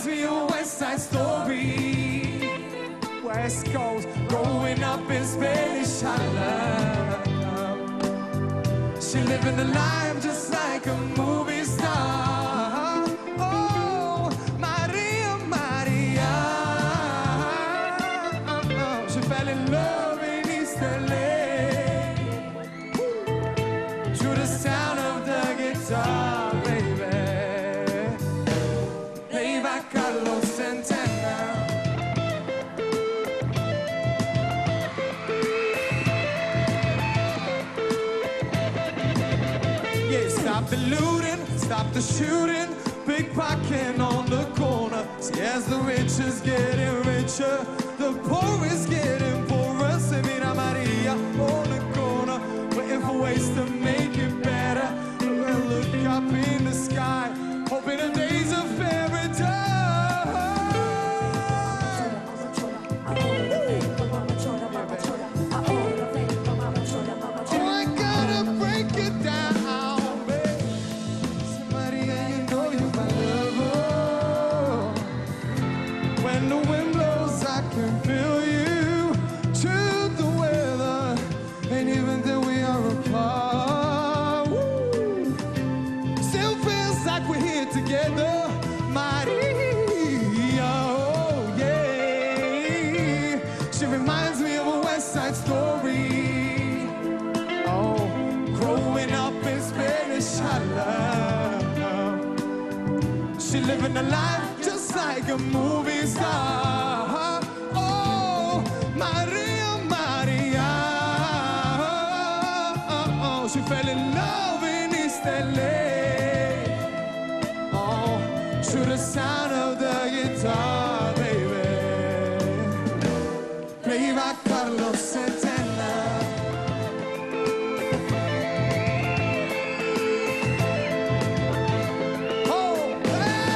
me of West Side Story. West Coast, growing up in Spanish Harlem. She living the life just like a movie star. Oh, Maria, Maria. She fell in love in East LA to the sound of the guitar, baby. Played by Carlos Santana. Yeah, stop the looting, stop the shooting, pickpocketing on the corner. See, as the rich is getting richer, the poor is getting poorer. Se mira Maria on the corner, waiting for ways to make it better. We'll look up in the sky, hoping the days of paradise. Oh, I gotta break it down, babe. Say, Maria, you know you're my lover. When the wind blows, I can feel you. Truth the weather, and even though we are apart, woo, still feels like we're here together, Maria. Oh yeah, she reminds me of a West Side Story. Oh, growing up in Spanish Harlem. She living a life just like a movie star. Oh, Maria, Maria. Oh, she fell in love in East LA. Oh, to the sound of the guitar, baby. Played by Carlos Santana. Oh, hey!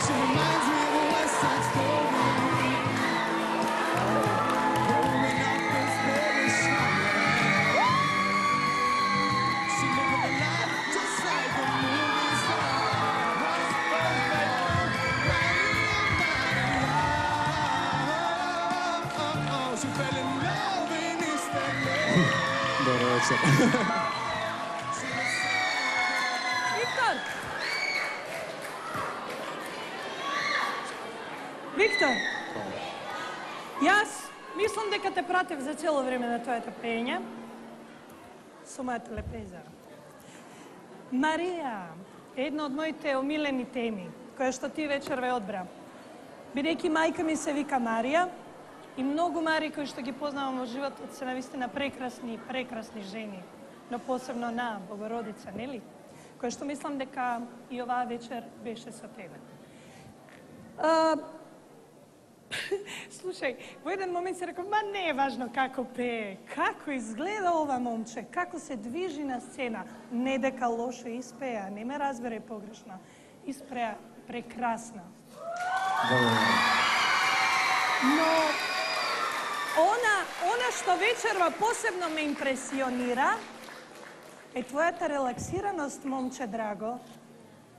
She reminds me of a West Side Story. Growing up in Spanish Harlem. She living a life just like a movie star. Was perfect. Maria, Maria. Oh, she fell in love in East LA. Добрый вечер. Виктор! Виктор! Јас мислам дека те пратев за цело време на твоето пење со мојата лепеза. Марија е една од моите омилени теми, која што ти вечерве одбра. Бидејќи мајка ми се вика Марија и многу Мари кои што ги познавам во животот се навистина прекрасни, прекрасни жени, но посебно на Богородица, нели? Која што мислам дека и оваа вечер беше со тебе. Слушај, во еден момент си реков, ма не е важно како пее, како изгледа ова момче, како се движи на сцена, не дека лошо испеа, не ме разбере погрешно, испеа прекрасно. Но она што вечерва посебно ме импресионира е твојата релаксираност, момче драго.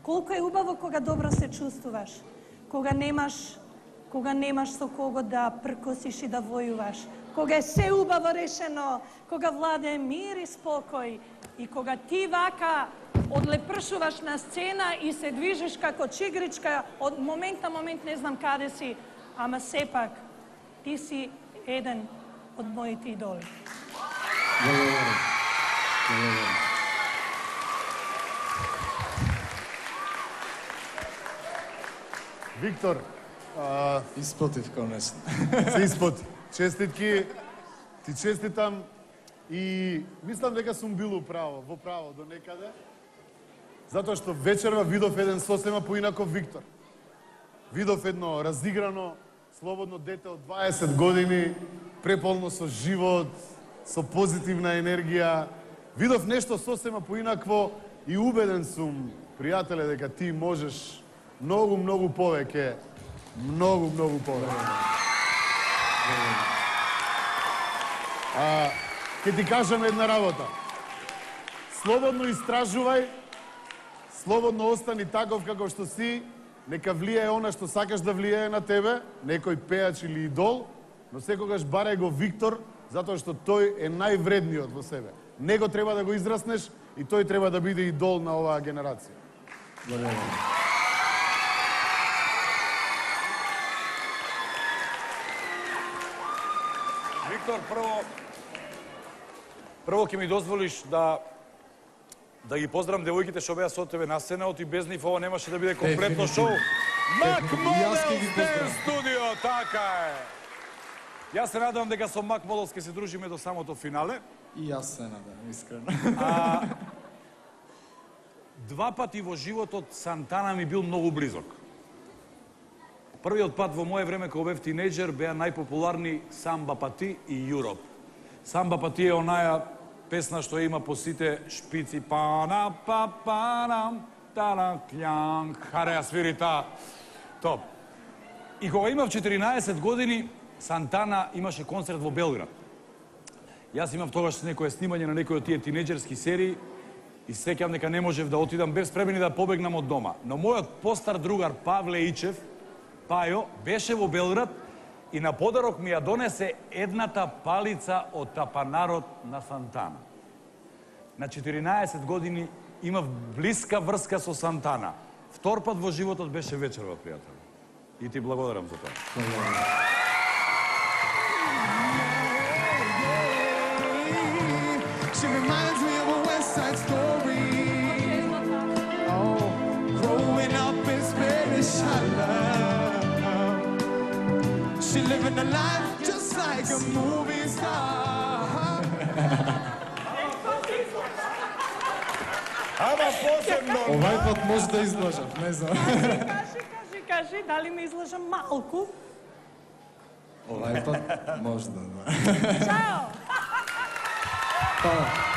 Колку е убаво кога добро се чувствуваш, кога немаш со кого да пркосиш и да војуваш, кога е се убаво решено, кога владее мир и спокој и кога ти вака одлепршуваш на сцена и се движиш како чигричка, од момент на момент не знам каде си, ама сепак ти си еден од моите идоли. Благодарам. Виктор, Исплатив конечно. се исплати. Честитки, ти честитам и мислам дека сум бил во право до некаде. Затоа што вечерва видов еден сосема поинаков Виктор. Видов едно разиграно, слободно дете од 20 години, преполно со живот, со позитивна енергија. Видов нешто сосема поинакво и убеден сум, пријателе, дека ти можеш многу повеќе. Многу повеќе. Ке ти кажам една работа. Слободно истражувај, слободно остани таков како што си, нека влијае она што сакаш да влијае на тебе, некој пеач или идол, но секогаш барај го Виктор, затоа што тој е највредниот во себе. Него треба да го израснеш и тој треба да биде идол на оваа генерација. Благодарам. Виктор, прво ќе ми дозволиш да ги поздравам девојките што беа со тебе на сцена, и без нив ова немаше да биде комплетно шоу. Мак Модел студио, така е. Јас се надевам дека со Мак Модел ќе се дружиме до самото финале. И јас се надевам, искрено. Два пати во животот Сантана ми бил многу близок. Првиот пат во мое време кога бев тинејџер беа најпопуларни Самба Пати и Юроп. Самба Пати е онаја песна што има по сите шпици пана па панам тана кљанг хареа свири таа топ. И кога имав 14 години Сантана имаше концерт во Белград. Јас имав тогаш некое снимање на некои од тие тинејџерски серии и сеќавам дека не можев да отидам, бев спремен да побегнам од дома. Но мојот постар другар Павле Ичев, Пајо, беше во Белград и на подарок ми ја донесе едната палица од тапанарот на Сантана. На 14 години имав блиска врска со Сантана. Втор пат во животот беше вечерва, пријател. И ти благодарам за тоа. She reminds me of a West Side Story. Oh, growing up in Spanish Harlem. She living a life just like a movie star. Ама посебно. Овај пат може да излажам, не знам. Кажи, дали ме излажам малку? Овај пат може да. Чао! Па.